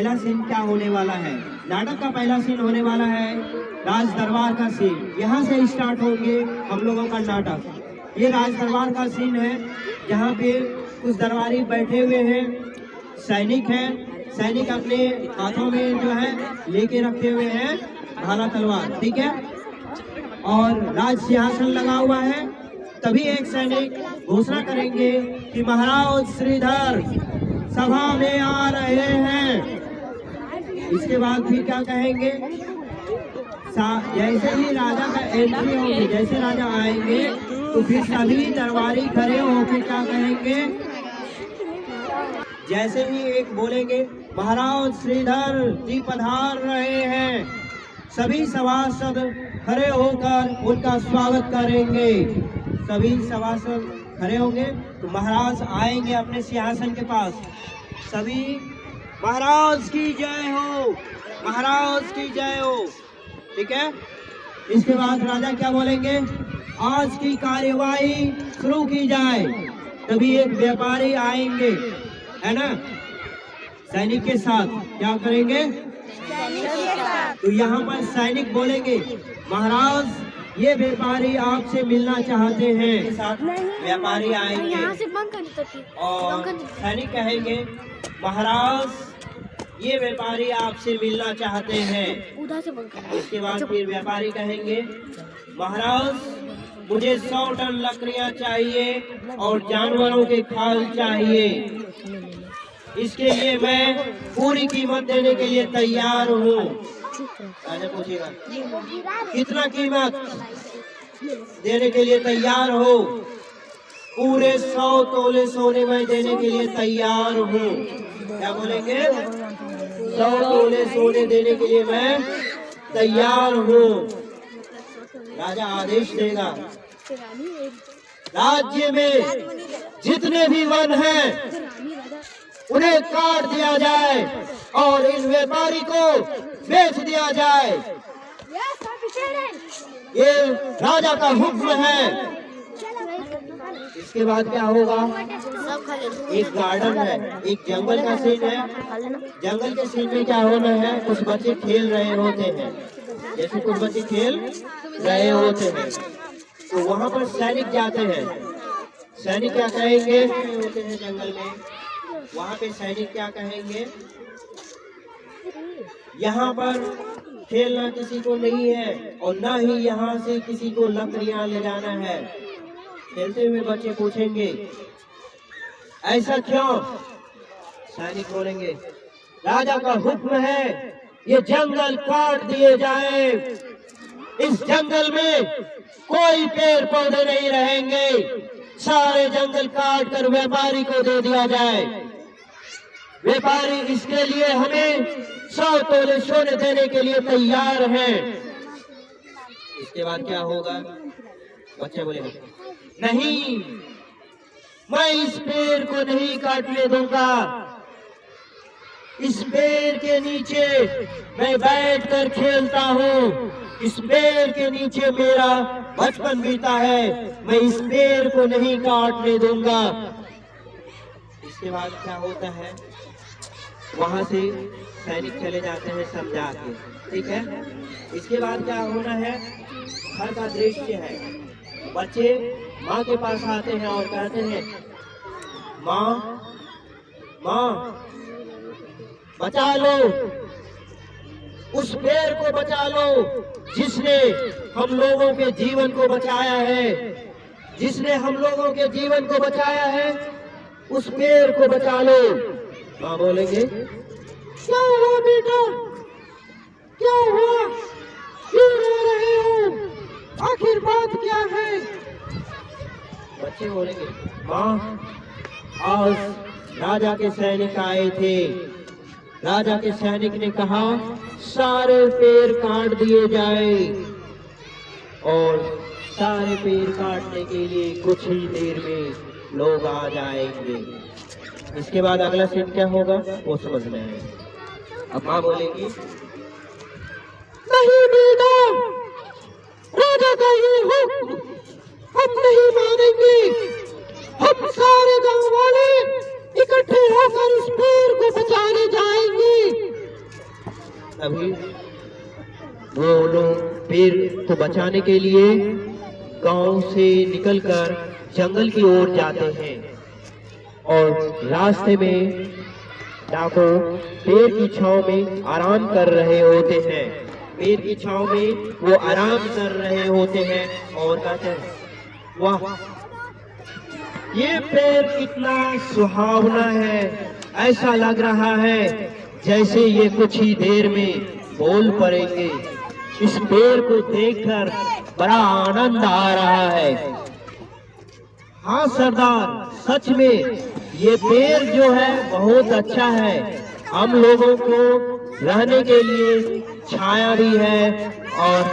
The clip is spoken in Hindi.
पहला सीन क्या होने वाला है, नाटक का पहला सीन होने वाला है राज दरबार का सीन। यहाँ से स्टार्ट होंगे हम लोगों का नाटक। ये राज दरबार का सीन है, जहाँ पे कुछ दरबारी बैठे हुए हैं, सैनिक हैं। सैनिक अपने हाथों में जो है लेके रखे हुए हैं भाला तलवार, ठीक है, और राज सिंहासन लगा हुआ है। तभी एक सैनिक घोषणा करेंगे कि महाराज श्रीधर सभा में आ रहे हैं। इसके बाद फिर क्या कहेंगे, जैसे ही राजा का एंट्री होगी, जैसे राजा आएंगे तो फिर सभी दरबारी खड़े होकर क्या कहेंगे, जैसे ही एक बोलेंगे महाराज श्रीधर जी पधार रहे हैं, सभी सभासद खड़े होकर उनका स्वागत करेंगे। सभी सभासद खड़े होंगे तो महाराज आएंगे अपने सिंहासन के पास। सभी महाराज की जय हो, महाराज की जय हो, ठीक है। इसके बाद राजा क्या बोलेंगे, आज की कार्यवाही शुरू की जाए। तभी एक व्यापारी आएंगे, है ना, सैनिक के साथ क्या करेंगे, तो यहाँ पर सैनिक बोलेंगे महाराज ये व्यापारी आपसे मिलना चाहते हैं। साथ व्यापारी आएंगे और सैनिक कहेंगे महाराज ये व्यापारी आपसे मिलना चाहते हैं। इसके बाद फिर व्यापारी कहेंगे महाराज मुझे 100 टन लकड़ियाँ चाहिए और जानवरों के खाल चाहिए। इसके लिए मैं पूरी कीमत देने के लिए तैयार हूँ। राजा पूछेगा कितना कीमत देने के लिए तैयार हो, पूरे 100 तोले सोने में देने के लिए तैयार हूँ। क्या बोलेंगे, 100 तोले सोने देने के लिए मैं तैयार हूँ। राजा आदेश देगा राज्य में जितने भी वन हैं उन्हें काट दिया जाए और इन व्यापारी को बेच दिया जाए। ये राजा का हुक्म है। इसके बाद क्या होगा, एक गार्डन है, एक जंगल का सीन है। जंगल के सीन में क्या होना है, कुछ बच्चे खेल रहे होते हैं। जैसे कुछ बच्चे खेल रहे होते हैं तो वहाँ पर सैनिक जाते हैं। सैनिक क्या कहेंगे, होते हैं जंगल में, वहाँ पे सैनिक क्या कहेंगे, यहाँ पर खेलना किसी को नहीं है और न ही यहाँ से किसी को लकड़ियाँ ले जाना है। खेलते हुए बच्चे पूछेंगे ऐसा क्यों? सैनिक बोलेंगे राजा का हुक्म है ये जंगल काट दिए जाए। इस जंगल में कोई पेड़ पौधे नहीं रहेंगे, सारे जंगल काट कर व्यापारी को दे दिया जाए। व्यापारी इसके लिए हमें 100 तोले सोने देने के लिए तैयार हैं। इसके बाद क्या होगा, बच्चे बोलेंगे नहीं, मैं इस पेड़ को नहीं काटने दूंगा। इस पेड़ के नीचे मैं बैठकर खेलता हूँ, इस पेड़ के नीचे मेरा बचपन बीता है, मैं इस पेड़ को नहीं काटने दूंगा। इसके बाद क्या होता है, वहां से सैनिक चले जाते हैं समझा के, ठीक है। इसके बाद क्या होना है, घर का दृश्य है। बच्चे माँ के पास आते हैं और कहते हैं माँ माँ बचा लो, उस पेड़ को बचा लो जिसने हम लोगों के जीवन को बचाया है, जिसने हम लोगों के जीवन को बचाया है, उस पेड़ को बचा लो। माँ बोलेंगे क्या हुआ बेटा, क्या हुआ, क्यों रो रहे हो, आखिर बात क्या है? बच्चे बोलेंगे माँ आज राजा के सैनिक आए थे, राजा के सैनिक ने कहा सारे पेड़ काट दिए जाए और सारे पेड़ काटने के लिए कुछ ही देर में लोग आ जाएंगे। इसके बाद अगला सीन क्या होगा वो समझना है। अब माँ बोलेगी नहीं बेटा, राजा का ये हुक्म हम नहीं मानेंगे, हम सारे गांव वाले इकट्ठे होकर इस पेड़ को बचाने जाएंगे। अभी वो लोग पेड़ को बचाने के लिए गांव से निकलकर जंगल की ओर जाते हैं और रास्ते में डाकू पेड़ की छांव में आराम कर रहे होते हैं। पेड़ की छांव में वो आराम कर रहे होते हैं और कहते हैं, वाह, ये पेड़ कितना सुहावना है। ऐसा लग रहा है जैसे ये कुछ ही देर में बोल पड़ेंगे। इस पेड़ को देखकर बड़ा आनंद आ रहा है। हाँ सरदार, सच में ये पेड़ जो है बहुत अच्छा है। हम लोगों को रहने के लिए छाया भी है और